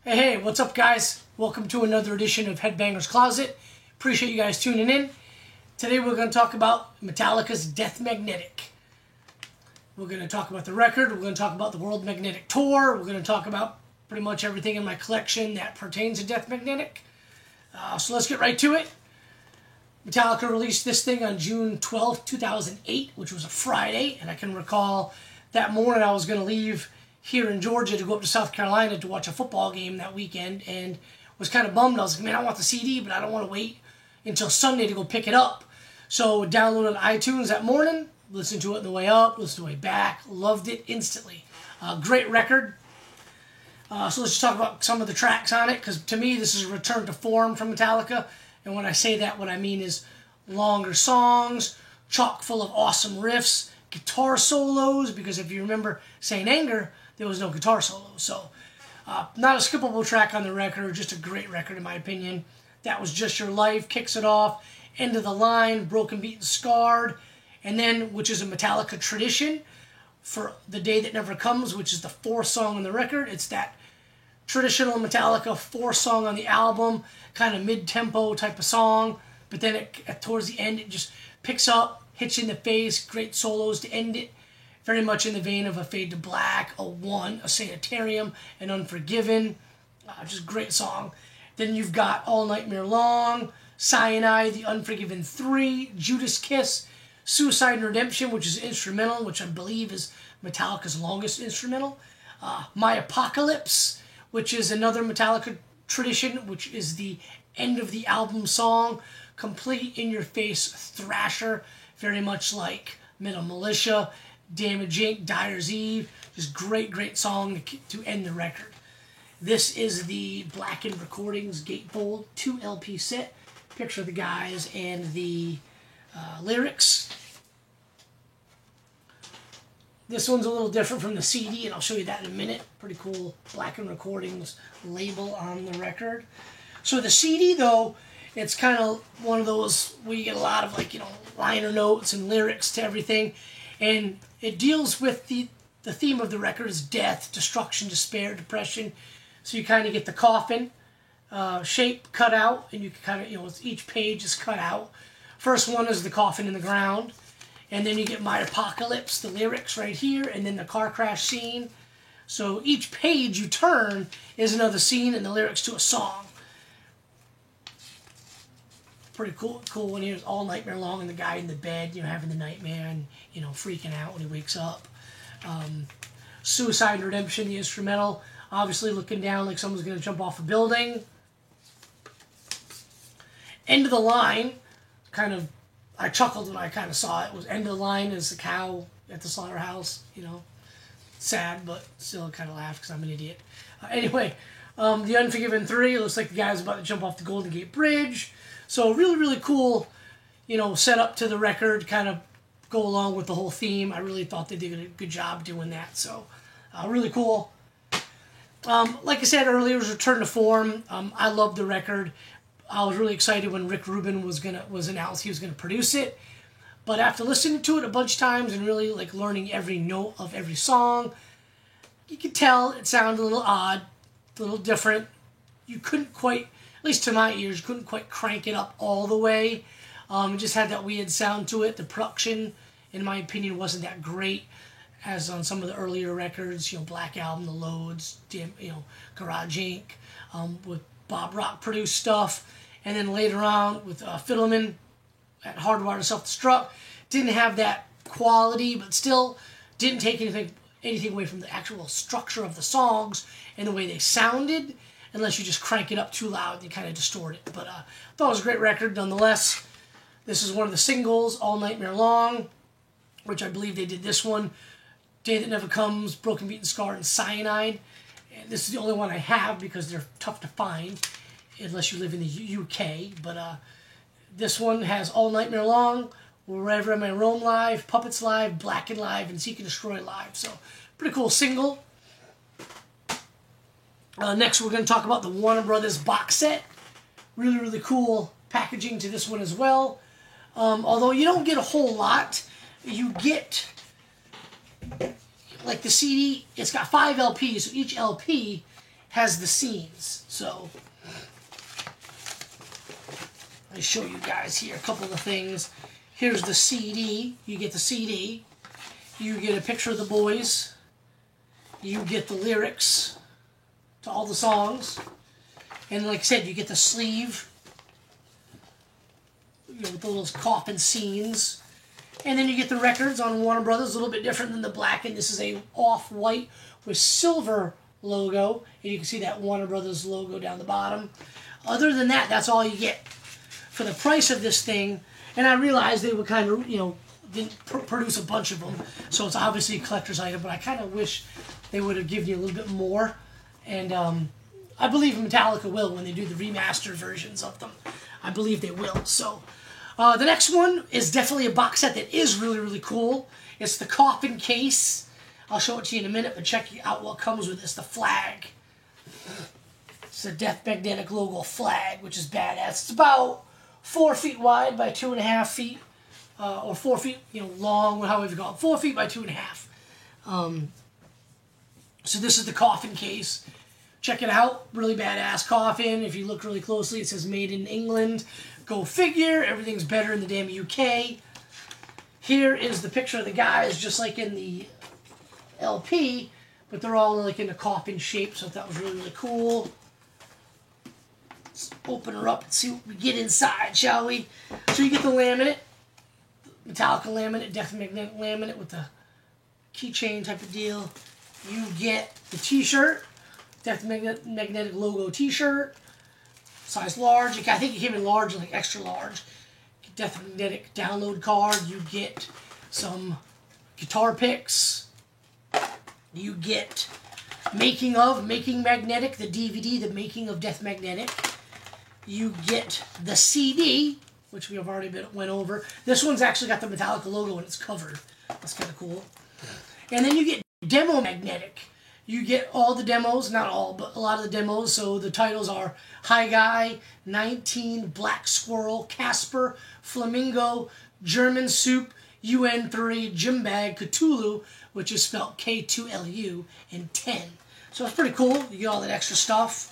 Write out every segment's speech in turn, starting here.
Hey, what's up, guys? Welcome to another edition of Headbangers Closet. Appreciate you guys tuning in. Today we're going to talk about Metallica's Death Magnetic. We're going to talk about the record. We're going to talk about the World Magnetic Tour. We're going to talk about pretty much everything in my collection that pertains to Death Magnetic. So let's get right to it. Metallica released this thing on June 12th, 2008, which was a Friday. And I can recall that morning I was going to leave here in Georgia to go up to South Carolina to watch a football game that weekend, and was kind of bummed. I was like, man, I want the CD, but I don't want to wait until Sunday to go pick it up. So downloaded iTunes that morning, listened to it on the way up, listened to the way back, loved it instantly. Great record. So let's just talk about some of the tracks on it, because to me this is a return to form from Metallica. And when I say that, what I mean is longer songs, chock full of awesome riffs, guitar solos, because if you remember Saint Anger, there was no guitar solo. So not a skippable track on the record, just a great record in my opinion. That Was Just Your Life kicks it off. End of the Line, Broken, Beaten, Scarred. And then, which is a Metallica tradition, For the Day That Never Comes, which is the fourth song on the record. It's that traditional Metallica fourth song on the album, kind of mid-tempo type of song. But then towards the end, it just picks up, hits you in the face, great solos to end it. Very much in the vein of A Fade to Black, A One, A Sanitarium, and Unforgiven. Just a great song. Then you've got All Nightmare Long, Cyanide, The Unforgiven 3, Judas Kiss, Suicide and Redemption, which is instrumental, which I believe is Metallica's longest instrumental. My Apocalypse, which is another Metallica tradition, which is the end of the album song. Complete in-your-face thrasher, very much like Metal Militia, Damage Inc., Dyer's Eve. Just great song to end the record. This is the Blackened Recordings Gatefold 2 LP set. Picture of the guys and the lyrics. This one's a little different from the CD, and I'll show you that in a minute. Pretty cool Blackened Recordings label on the record. So the CD, though, it's kind of one of those where you get a lot of, like, liner notes and lyrics to everything. And it deals with the theme of the record is death, destruction, despair, depression. So you kind of get the coffin shape cut out, and you can kind of, each page is cut out. First one is the coffin in the ground. And then you get My Apocalypse, the lyrics right here, and then the car crash scene. So each page you turn is another scene and the lyrics to a song. Pretty cool one. Here's All Nightmare Long and the guy in the bed, having the nightmare and, freaking out when he wakes up. Suicide and Redemption, the instrumental, obviously looking down like someone's going to jump off a building. End of the Line, I chuckled when I kind of saw it. It was End of the Line is the cow at the slaughterhouse, sad, but still kind of laughed because I'm an idiot. Anyway, The Unforgiven 3, it looks like the guy's about to jump off the Golden Gate Bridge. So really cool, setup to the record, kind of go along with the whole theme. I really thought they did a good job doing that. So really cool. Like I said earlier, it was return to form. I loved the record. I was really excited when Rick Rubin was announced he was gonna produce it. But after listening to it a bunch of times and really learning every note of every song, you could tell it sounded a little odd, a little different. You couldn't quite, at least to my ears, couldn't quite crank it up all the way. It just had that weird sound to it. The production, in my opinion, wasn't that great as on some of the earlier records. Black Album, The Loads, Garage Inc., with Bob Rock produced stuff. And then later on with Fiddleman at Hardwired to Self-Destruct. Didn't have that quality, but still didn't take anything away from the actual structure of the songs and the way they sounded. Unless you just crank it up too loud, you kind of distort it. But I thought it was a great record nonetheless. This is one of the singles, All Nightmare Long, which I believe they did this one. Day That Never Comes, Broken, Beaten, Scarred, and Cyanide. And this is the only one I have because they're tough to find unless you live in the UK. But this one has All Nightmare Long, Wherever I May Roam Live, Puppets Live, Blackened Live, and Seek and Destroy Live. So pretty cool single. Next, we're going to talk about the Warner Brothers box set. Really cool packaging to this one as well. Although you don't get a whole lot, you get like the CD, it's got 5 LPs, so each LP has the scenes. So I show you guys here a couple of the things. Here's the CD. You get the CD. You get a picture of the boys. You get the lyrics to all the songs. And like I said, you get the sleeve, you know, with the little coffin scenes. And then you get the records on Warner Brothers, a little bit different than the black. And this is a off-white with silver logo. And you can see that Warner Brothers logo down the bottom. Other than that, that's all you get. For the price of this thing, and I realized they would kind of, you know, didn't produce a bunch of them, so it's obviously a collector's item, but I kind of wish they would have given you a little bit more. And I believe Metallica will when they do the remastered versions of them. I believe they will. So the next one is definitely a box set that is really, really cool. It's the coffin case. I'll show it to you in a minute, but check out what comes with this, the flag. It's a Death Magnetic logo flag, which is badass. It's about 4 feet wide by 2.5 feet, or 4 feet, you know, long, however you call it, 4 feet by 2.5. So this is the coffin case. Check it out, really badass coffin. If you look really closely, it says made in England. Go figure, everything's better in the damn UK. Here is the picture of the guys, just like in the LP, but they're all like in a coffin shape, so that was really, really cool. Let's open her up and see what we get inside, shall we? So you get the laminate, Metallica laminate, Death Magnetic laminate with the keychain type of deal. You get the t-shirt, Death Magnetic logo t-shirt, size large. I think it came in large, like extra large. Death Magnetic download card. You get some guitar picks. You get Making Magnetic, the DVD, the Making of Death Magnetic. You get the CD, which we have already went over. This one's actually got the Metallica logo and it's covered. That's kind of cool. And then you get Demo Magnetic. You get all the demos, not all, but a lot of the demos. So the titles are High Guy, 19, Black Squirrel, Casper, Flamingo, German Soup, UN3, Gym Bag, Cthulhu, which is spelled K2LU, and 10. So it's pretty cool. You get all that extra stuff.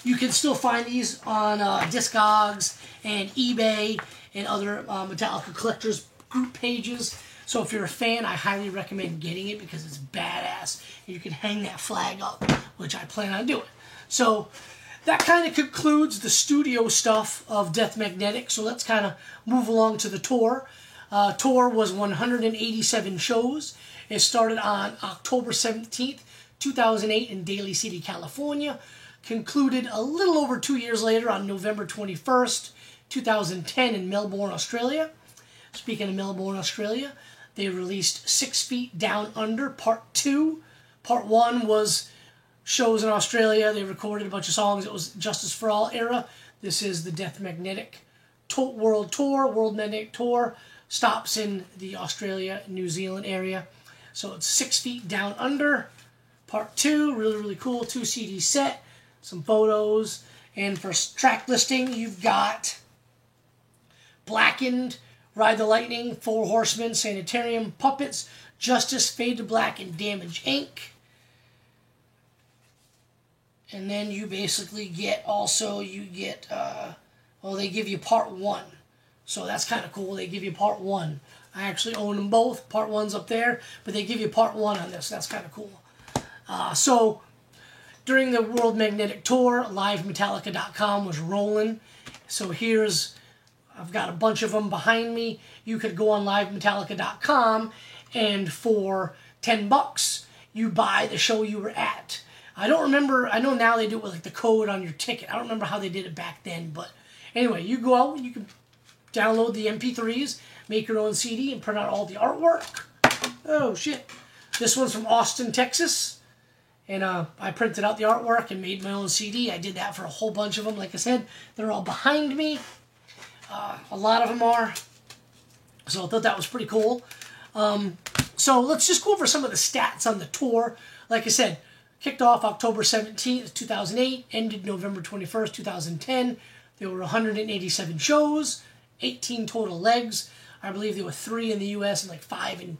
You can still find these on Discogs and eBay and other Metallica collectors group pages. So if you're a fan, I highly recommend getting it because it's badass. And you can hang that flag up, which I plan on doing. So that kind of concludes the studio stuff of Death Magnetic. So let's kind of move along to the tour. Tour was 187 shows. It started on October 17th, 2008 in Daly City, California. Concluded a little over 2 years later on November 21st, 2010 in Melbourne, Australia. Speaking of Melbourne, Australia, they released 6 Feet Down Under Part 2. Part 1 was shows in Australia. They recorded a bunch of songs. It was Justice for All era. This is the Death Magnetic World Tour. World Magnetic Tour stops in the Australia, New Zealand area. So it's 6 Feet Down Under Part 2. Really, really cool. 2 CD set. Some photos. And for track listing, you've got Blackened, Ride the Lightning, Four Horsemen, Sanitarium, Puppets, Justice, Fade to Black, and Damage Inc. And then you basically get also, well, they give you Part 1. So that's kind of cool. They give you Part 1. I actually own them both. Part 1's up there, but they give you Part 1 on this. That's kind of cool. So during the World Magnetic Tour, LiveMetallica.com was rolling. So I've got a bunch of them behind me. You could go on LiveMetallica.com, and for $10, you buy the show you were at. I don't remember. I know now they do it with like the code on your ticket. I don't remember how they did it back then, but anyway, you go out, you can download the MP3s, make your own CD, and print out all the artwork. Oh shit! This one's from Austin, Texas, and I printed out the artwork and made my own CD. I did that for a whole bunch of them. Like I said, they're all behind me. A lot of them are. So I thought that was pretty cool. So let's just go over some of the stats on the tour. Like I said, kicked off October 17th, 2008, ended November 21st, 2010. There were 187 shows, 18 total legs. I believe there were 3 in the U.S. and like 5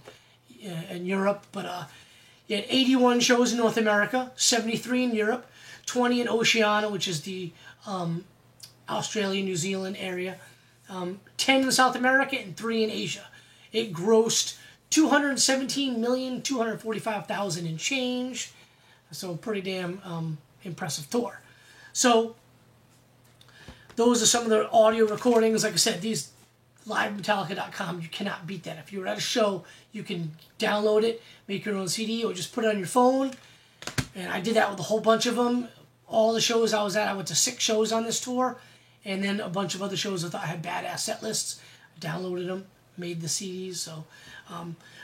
in Europe. But You had 81 shows in North America, 73 in Europe, 20 in Oceania, which is the Australia, New Zealand area, 10 in South America, and 3 in Asia. It grossed $217,245,000 in change. So pretty damn impressive tour. So those are some of the audio recordings. Like I said, these livemetallica.com, you cannot beat that. If you were at a show, you can download it, make your own CD, or just put it on your phone. And I did that with a whole bunch of them. All the shows I was at, I went to 6 shows on this tour, and then a bunch of other shows I thought had badass set lists. I downloaded them, made the CDs. So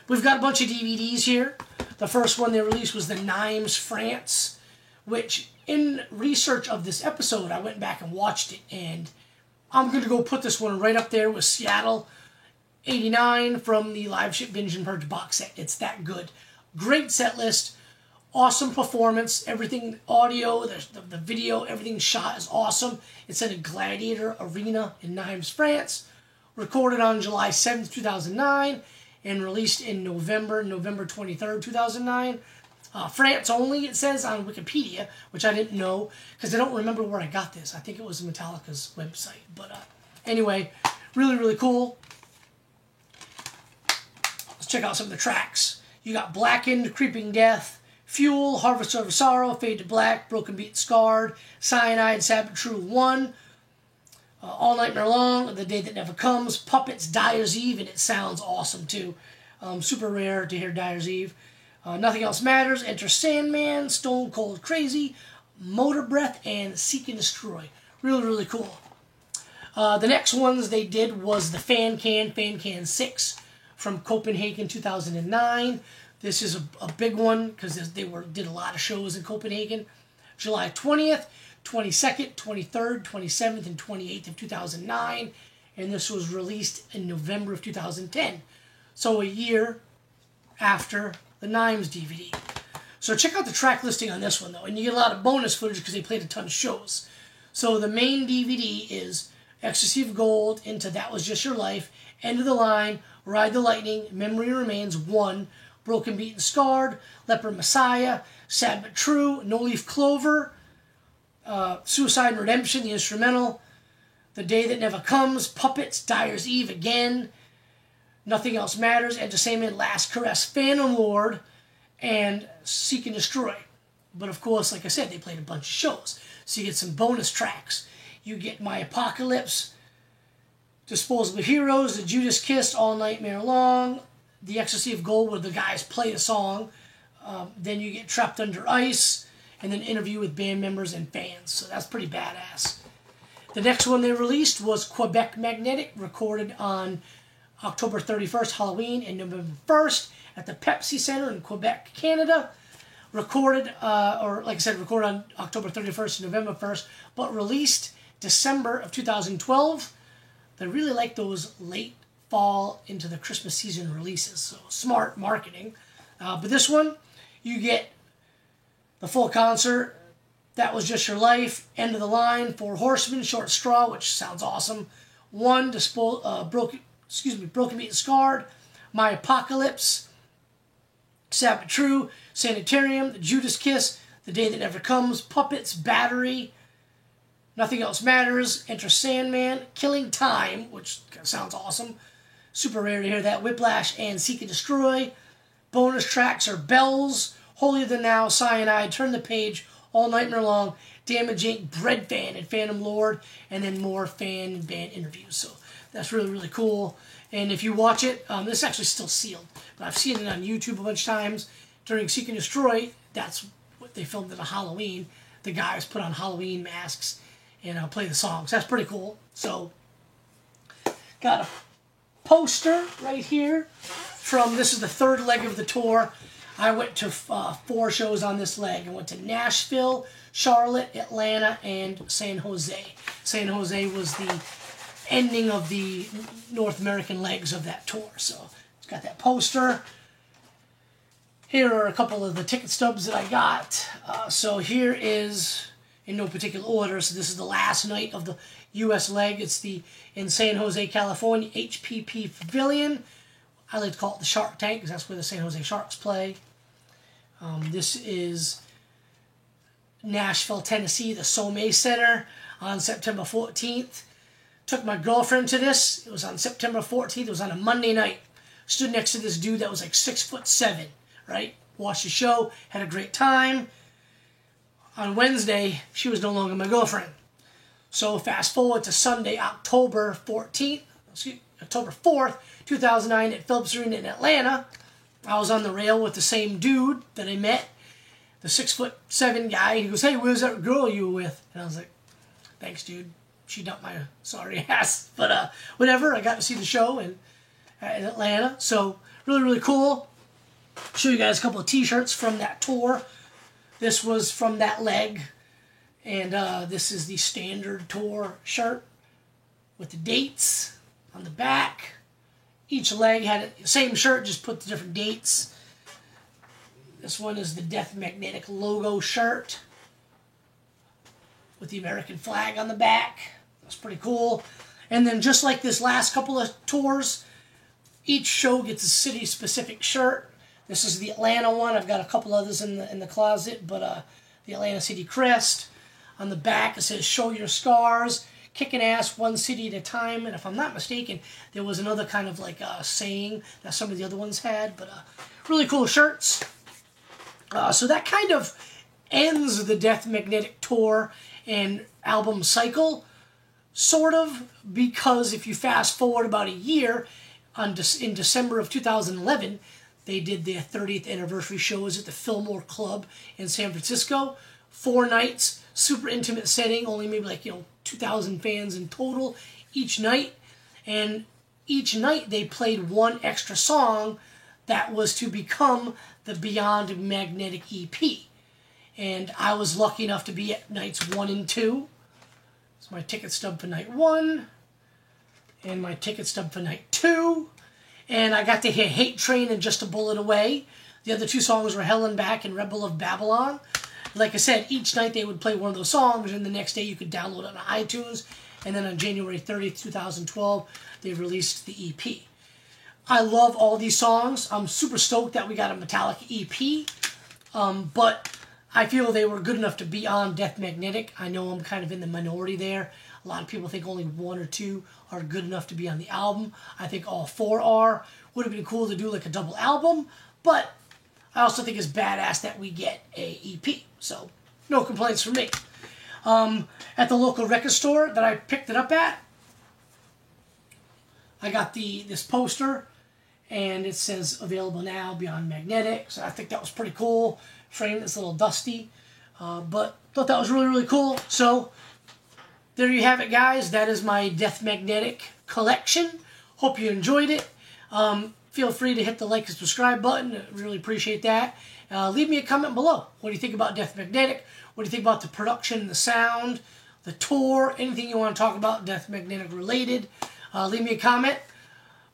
we've got a bunch of DVDs here. The first one they released was the Nimes France, which in research of this episode, I went back and watched it, and I'm going to go put this one right up there with Seattle 89 from the Live Ship Binge and Purge box set. It's that good. Great set list. Awesome performance. Everything, audio, the video, everything shot is awesome. It's in a Gladiator Arena in Nimes, France. Recorded on July 7th, 2009 and released in November 23rd, 2009. France only, it says on Wikipedia, which I didn't know because I don't remember where I got this. I think it was Metallica's website. But anyway, really, really cool. Let's check out some of the tracks. You got Blackened, Creeping Death, Fuel, Harvester of Sorrow, Fade to Black, Broken Beat Scarred, Cyanide, Sabbath True 1, All Nightmare Long, The Day That Never Comes, Puppets, Dyer's Eve, and it sounds awesome too. Super rare to hear Dyer's Eve. Nothing Else Matters, Enter Sandman, Stone Cold Crazy, Motor Breath, and Seek and Destroy. Really, really cool. The next ones they did was the Fan Can 6 from Copenhagen 2009. This is a big one because they did a lot of shows in Copenhagen. July 20th, 22nd, 23rd, 27th, and 28th of 2009. And this was released in November of 2010. So a year after the Nimes DVD. So check out the track listing on this one, though. And you get a lot of bonus footage because they played a ton of shows. So the main DVD is Ecstasy of Gold, Into That Was Just Your Life, End of the Line, Ride the Lightning, Memory Remains 1, Broken Beat and Scarred, Leper Messiah, Sad But True, No Leaf Clover, Suicide and Redemption, the instrumental, The Day That Never Comes, Puppets, Dyer's Eve again, Nothing Else Matters, Enter Sandman, Last Caress, Phantom Lord, and Seek and Destroy. But of course, like I said, they played a bunch of shows. So you get some bonus tracks. You get My Apocalypse, Disposable Heroes, The Judas Kiss, All Nightmare Long, The Ecstasy of Gold, where the guys play a song. Then you get Trapped Under Ice, and then Interview with Band Members and Fans. So that's pretty badass. The next one they released was Quebec Magnetic, recorded on October 31st, Halloween, and November 1st at the Pepsi Center in Quebec, Canada. Recorded, or like I said, recorded on October 31st and November 1st, but released December of 2012. They really like those late fall into the Christmas season releases, so smart marketing. But this one, you get the full concert, That Was Just Your Life, End of the Line, Four Horsemen, Short Straw, which sounds awesome. Broken Beat and Scarred, My Apocalypse, Sabbath True, Sanitarium, The Judas Kiss, The Day That Never Comes, Puppets, Battery, Nothing Else Matters, Enter Sandman, Killing Time, which sounds awesome. Super rare to hear that. Whiplash and Seek and Destroy. Bonus tracks are Bells, Holier Than Thou, Cyanide, Turn the Page, All Nightmare Long, Damage Inc., Bread Fan, and Phantom Lord, and then more fan and band interviews. So that's really, really cool. And if you watch it, this is actually still sealed, but I've seen it on YouTube a bunch of times. During Seek and Destroy, that's what they filmed at a Halloween. The guys put on Halloween masks and play the songs. That's pretty cool. So, got a poster right here from, this is the third leg of the tour. I went to 4 shows on this leg. I went to Nashville, Charlotte, Atlanta, and San Jose. San Jose was the ending of the North American legs of that tour. So, it's got that poster. Here are a couple of the ticket stubs that I got. So here is, in no particular order, so this is the last night of the U.S. leg. It's in San Jose, California, HPP Pavilion. I like to call it the Shark Tank because that's where the San Jose Sharks play. This is Nashville, Tennessee, the Sommet Center on September 14th. Took my girlfriend to this. It was on September 14th. It was on a Monday night. Stood next to this dude that was like 6'7", right? Watched the show, had a great time. On Wednesday, she was no longer my girlfriend. So fast forward to Sunday, October 4th, 2009 at Phillips Arena in Atlanta. I was on the rail with the same dude that I met, the 6'7" guy. He goes, "Hey, where's that girl you were with?" And I was like, "Thanks, dude. She dumped my sorry ass." But whatever, I got to see the show in Atlanta. So really, really cool. Show you guys a couple of t-shirts from that tour. This was from that leg. And this is the standard tour shirt with the dates on the back. Each leg had the same shirt, just put the different dates. This one is the Death Magnetic logo shirt with the American flag on the back. That's pretty cool. And then just like this last couple of tours, each show gets a city-specific shirt. This is the Atlanta one. I've got a couple others in the closet, but the Atlanta City crest. On the back, it says, "Show your scars, kicking ass one city at a time." And if I'm not mistaken, there was another kind of like saying that some of the other ones had. But really cool shirts. So that kind of ends the Death Magnetic tour and album cycle, sort of, because if you fast forward about a year, in December of 2011, they did their 30th anniversary shows at the Fillmore Club in San Francisco. 4 nights, super intimate setting, only maybe like, 2,000 fans in total each night. And each night they played one extra song that was to become the Beyond Magnetic EP. And I was lucky enough to be at nights 1 and 2. It's my ticket stub for night 1. And my ticket stub for night 2. And I got to hear Hate Train and Just a Bullet Away. The other 2 songs were Hell and Back and Rebel of Babylon. Like I said, each night they would play one of those songs, and the next day you could download it on iTunes. And then on January 30th, 2012, they released the EP. I love all these songs. I'm super stoked that we got a Metallica EP. But I feel they were good enough to be on Death Magnetic. I know I'm kind of in the minority there. A lot of people think only 1 or 2 are good enough to be on the album. I think all 4 are. Would have been cool to do like a double album, but I also think it's badass that we get a EP. So, no complaints from me. At the local record store that I picked it up at, I got this poster, and it says available now, Beyond Magnetic. So I think that was pretty cool. Frame is a little dusty, but thought that was really, really cool. So there you have it, guys. That is my Death Magnetic collection. Hope you enjoyed it. Feel free to hit the like and subscribe button. I really appreciate that. Leave me a comment below. What do you think about Death Magnetic? What do you think about the production, the sound, the tour, anything you want to talk about Death Magnetic related? Leave me a comment.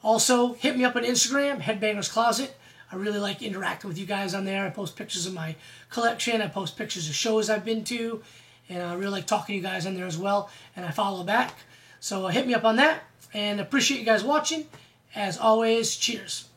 Also, hit me up on Instagram, Headbangers Closet. I really like interacting with you guys on there. I post pictures of my collection. I post pictures of shows I've been to. And I really like talking to you guys on there as well. And I follow back. So hit me up on that. And appreciate you guys watching. As always, cheers.